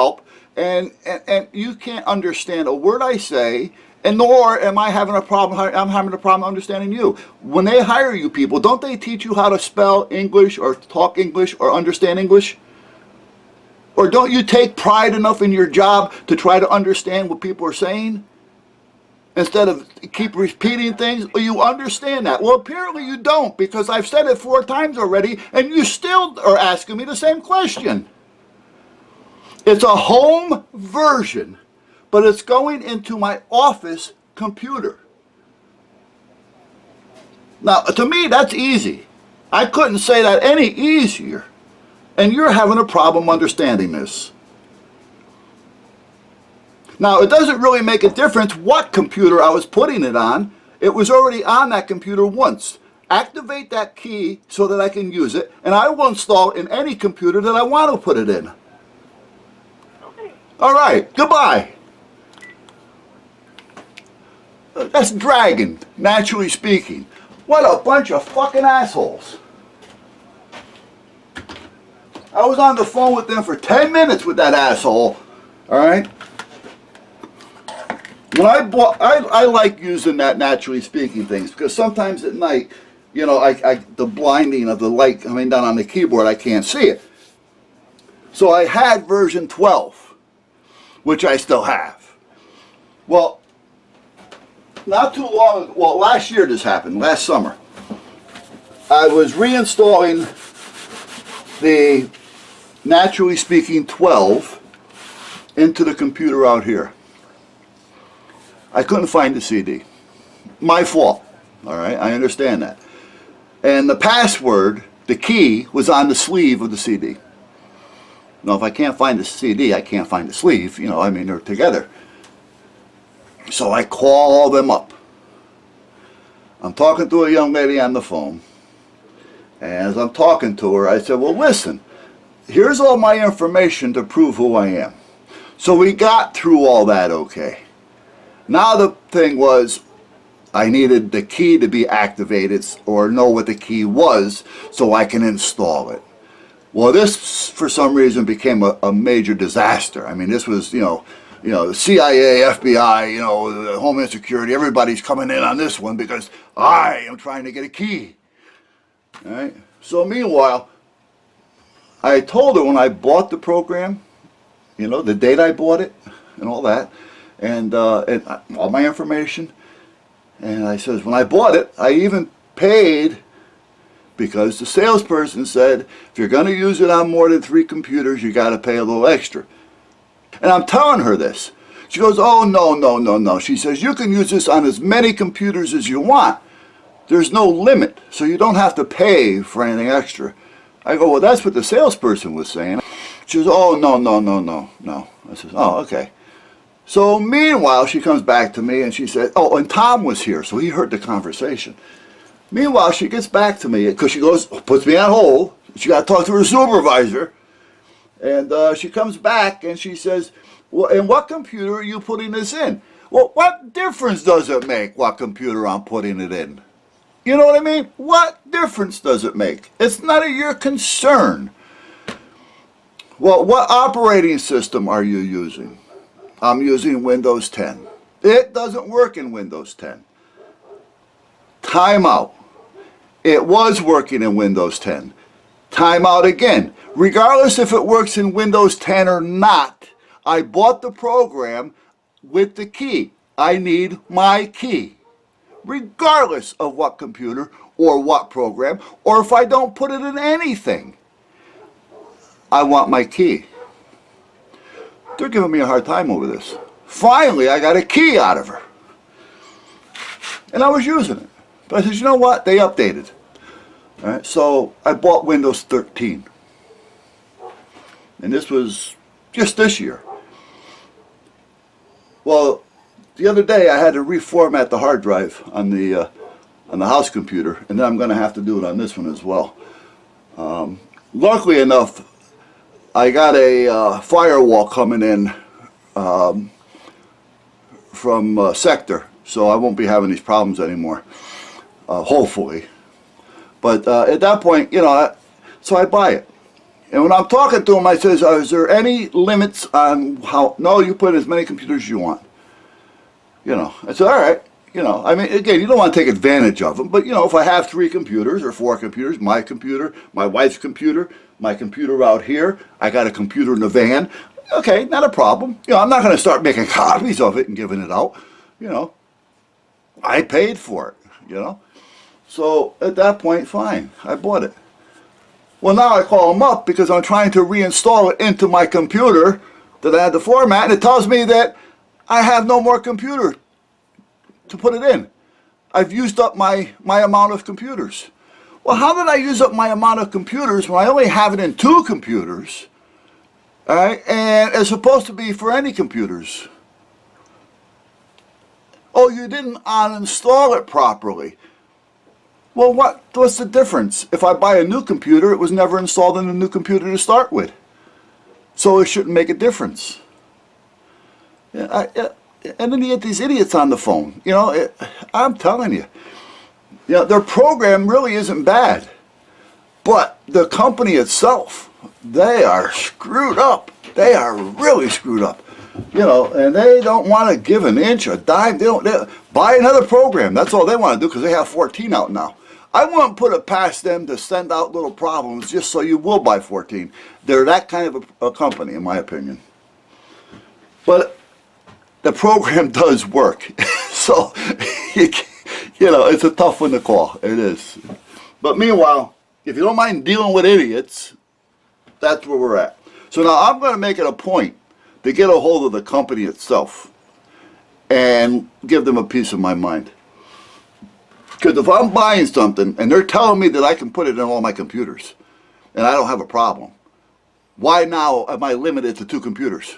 help, and you can't understand a word I say, and nor am I having a problem. I'm having a problem understanding you. When they hire you people, don't they teach you how to spell English or talk English or understand English? Or don't you take pride enough in your job to try to understand what people are saying? Instead of keep repeating things, you understand that. Well, apparently you don't, because I've said it 4 times already, and you still are asking me the same question. It's a home version, but it's going into my office computer. Now, to me, that's easy. I couldn't say that any easier. And you're having a problem understanding this. Now, it doesn't really make a difference what computer I was putting it on. It was already on that computer once. Activate that key so that I can use it, and I will install it in any computer that I want to put it in. Okay. All right, goodbye. That's Dragon, naturally speaking. What a bunch of fucking assholes. I was on the phone with them for 10 minutes with that asshole. All right? When I like using that naturally speaking things, because sometimes at night, you know, the blinding of the light coming down on the keyboard, I can't see it. So I had version 12, which I still have. Well, not too long ago, well, last year this happened, last summer. I was reinstalling the naturally speaking 12 into the computer out here. I couldn't find the CD. My fault. All right, I understand that. And the password, the key, was on the sleeve of the CD. Now, if I can't find the CD, I can't find the sleeve. You know, I mean, they're together. So I call them up. I'm talking to a young lady on the phone. And as I'm talking to her, I said, well, listen, here's all my information to prove who I am. So we got through all that okay. Now the thing was, I needed the key to be activated or know what the key was so I can install it. Well, this, for some reason, became a major disaster. I mean, this was, you know, the CIA, FBI, you know, Homeland Security, everybody's coming in on this one because I am trying to get a key. All right? So meanwhile, I told her when I bought the program, you know, the date I bought it and all that, and all my information. And I says, when I bought it, I even paid, because the salesperson said, if you're going to use it on more than 3 computers, you got to pay a little extra. And I'm telling her this. She goes, oh, no, no, no, no. She says, you can use this on as many computers as you want. There's no limit, so you don't have to pay for anything extra. I go, well, that's what the salesperson was saying. She goes, oh, no, no, no, no, no. I says, oh, okay. So meanwhile, she comes back to me and she said, oh, and Tom was here, so he heard the conversation. Meanwhile, she gets back to me because she goes, puts me on hold. She got to talk to her supervisor. And she comes back and she says, well, in what computer are you putting this in? Well, what difference does it make what computer I'm putting it in? You know what I mean? What difference does it make? It's none of your concern. Well, what operating system are you using? I'm using Windows 10. It doesn't work in Windows 10. Timeout. It was working in Windows 10. Timeout again. Regardless if it works in Windows 10 or not, I bought the program with the key. I need my key. Regardless of what computer or what program, or if I don't put it in anything, I want my key. They're giving me a hard time over this. Finally, I got a key out of her. And I was using it. But I said, you know what? They updated. All right, so I bought Windows 13. And this was just this year. Well, the other day I had to reformat the hard drive on the house computer, and then I'm going to have to do it on this one as well. Luckily enough, I got a firewall coming in from Sector, so I won't be having these problems anymore, hopefully. But at that point, you know, so I buy it. And when I'm talking to him, I says, is there any limits on how, no, you put in as many computers as you want. You know, I said, all right. You know, I mean, again, you don't want to take advantage of them, but, you know, if I have 3 computers or 4 computers, my computer, my wife's computer, my computer out here, I got a computer in the van, okay, not a problem. You know, I'm not going to start making copies of it and giving it out. You know, I paid for it, you know. So at that point, fine, I bought it. Well, now I call them up because I'm trying to reinstall it into my computer that I had the format, and it tells me that I have no more computer to put it in. I've used up my amount of computers. Well, how did I use up my amount of computers when I only have it in 2 computers? All right, and it's supposed to be for any computers. Oh, you didn't uninstall it properly. Well, what's the difference? If I buy a new computer, it was never installed in a new computer to start with. So it shouldn't make a difference. Yeah, and then you get these idiots on the phone. You know, I'm telling you. You know, their program really isn't bad. But the company itself, they are screwed up. They are really screwed up. You know, and they don't want to give an inch, a dime. They buy another program. That's all they want to do because they have 14 out now. I wouldn't put it past them to send out little problems just so you will buy 14. They're that kind of a company, in my opinion. But the program does work. So, you know, it's a tough one to call. It is. But meanwhile, if you don't mind dealing with idiots, that's where we're at. So now I'm going to make it a point to get a hold of the company itself and give them a piece of my mind. Because if I'm buying something and they're telling me that I can put it in all my computers and I don't have a problem, why now am I limited to 2 computers?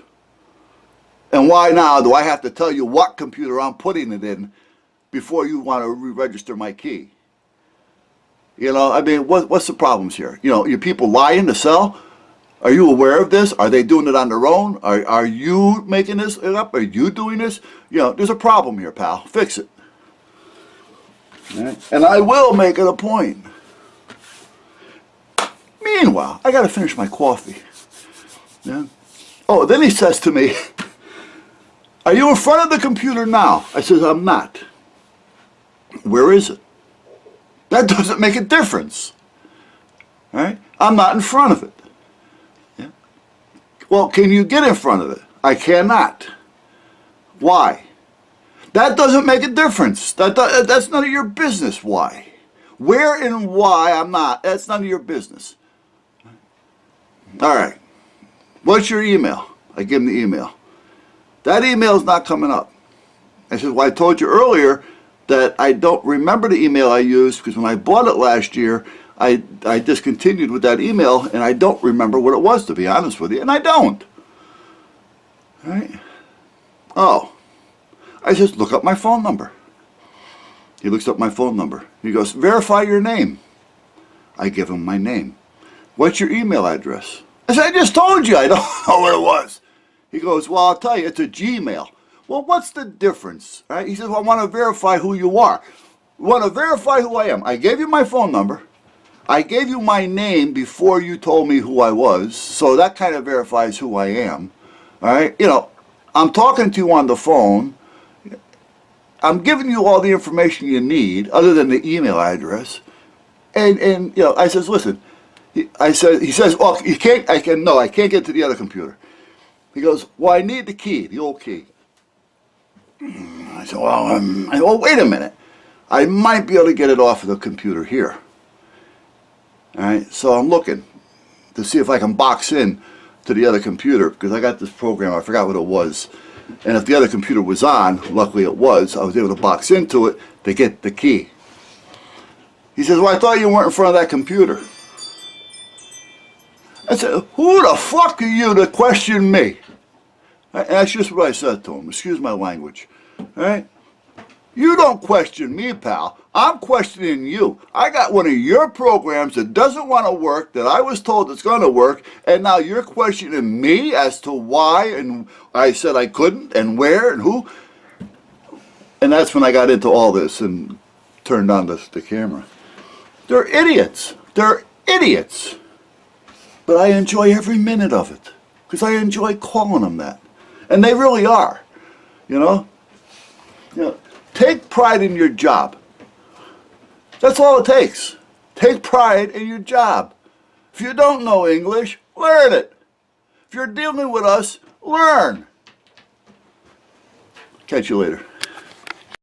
And why now do I have to tell you what computer I'm putting it in before you want to re-register my key? You know, I mean, what's the problems here? You know, you people lying to sell? Are you aware of this? Are they doing it on their own? Are you making this up? Are you doing this? You know, there's a problem here, pal. Fix it. Right? And I will make it a point. Meanwhile, I got to finish my coffee. Yeah. Oh, then he says to me, are you in front of the computer now? I says, I'm not. Where is it? That doesn't make a difference. All right? I'm not in front of it. Yeah. Well, can you get in front of it? I cannot. Why? That doesn't make a difference. That's none of your business why. Where and why I'm not, that's none of your business. All right. What's your email? I give him the email. That email is not coming up. I said, well, I told you earlier that I don't remember the email I used because when I bought it last year, I discontinued with that email and I don't remember what it was, to be honest with you, and I don't. All right? Oh. I just look up my phone number. He looks up my phone number. He goes, verify your name. I give him my name. What's your email address? I said, I just told you I don't know what it was. He goes, well, I'll tell you, it's a Gmail. Well, what's the difference? Right? He says, well, I want to verify who you are. You want to verify who I am. I gave you my phone number. I gave you my name before you told me who I was. So that kind of verifies who I am. All right? You know, I'm talking to you on the phone. I'm giving you all the information you need other than the email address. And you know, I says, listen, he says, well, you can't, I can't get to the other computer. He goes, well, I need the key, the old key. I said, well, wait a minute. I might be able to get it off of the computer here. All right, so I'm looking to see if I can box in to the other computer because I got this program, I forgot what it was. And if the other computer was on, luckily it was, I was able to box into it to get the key. He says, well, I thought you weren't in front of that computer. I said, who the fuck are you to question me? And that's just what I said to him. Excuse my language. All right? You don't question me, pal. I'm questioning you. I got one of your programs that doesn't want to work, that I was told it's going to work, and now you're questioning me as to why, and I said I couldn't, and where, and who. And that's when I got into all this and turned on the camera. They're idiots. They're idiots. But I enjoy every minute of it because I enjoy calling them that. And they really are, you know? You know, take pride in your job. That's all it takes. Take pride in your job. If you don't know English, learn it. If you're dealing with us, learn. Catch you later.